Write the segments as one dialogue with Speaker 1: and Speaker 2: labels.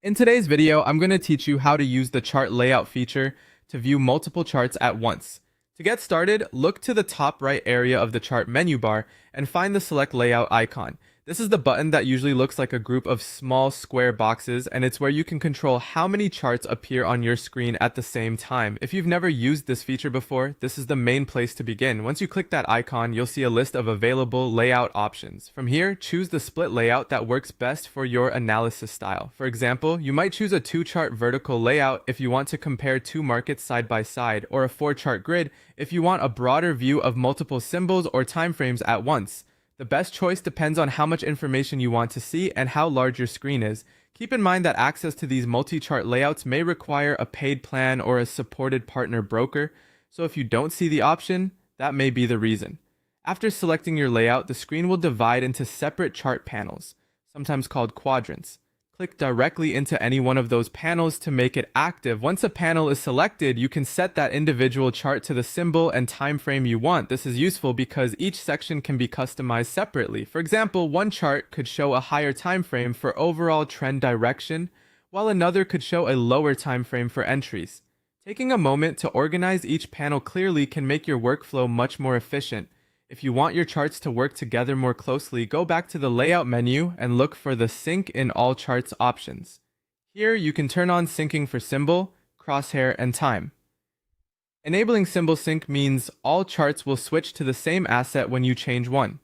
Speaker 1: In today's video, I'm going to teach you how to use the chart layout feature to view multiple charts at once. To get started, look to the top right area of the chart menu bar and find the select layout icon. This is the button that usually looks like a group of small square boxes, and it's where you can control how many charts appear on your screen at the same time. If you've never used this feature before, this is the main place to begin. Once you click that icon, you'll see a list of available layout options. From here, choose the split layout that works best for your analysis style. For example, you might choose a 2-chart vertical layout if you want to compare two markets side by side, or a 4-chart grid if you want a broader view of multiple symbols or timeframes at once. The best choice depends on how much information you want to see and how large your screen is. Keep in mind that access to these multi-chart layouts may require a paid plan or a supported partner broker, so if you don't see the option, that may be the reason. After selecting your layout, the screen will divide into separate chart panels, sometimes called quadrants. Click directly into any one of those panels to make it active. Once a panel is selected, you can set that individual chart to the symbol and time frame you want. This is useful because each section can be customized separately. For example, one chart could show a higher time frame for overall trend direction, while another could show a lower time frame for entries. Taking a moment to organize each panel clearly can make your workflow much more efficient. If you want your charts to work together more closely, go back to the layout menu and look for the sync in all charts options. Here you can turn on syncing for symbol, crosshair, and time. Enabling symbol sync means all charts will switch to the same asset when you change one.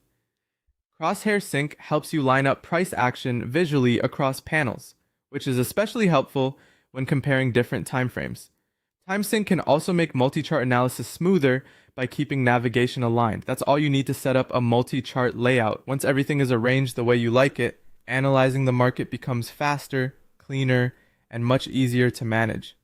Speaker 1: Crosshair sync helps you line up price action visually across panels, which is especially helpful when comparing different timeframes. Time sync can also make multi-chart analysis smoother by keeping navigation aligned. That's all you need to set up a multi-chart layout. Once everything is arranged the way you like it, analyzing the market becomes faster, cleaner, and much easier to manage.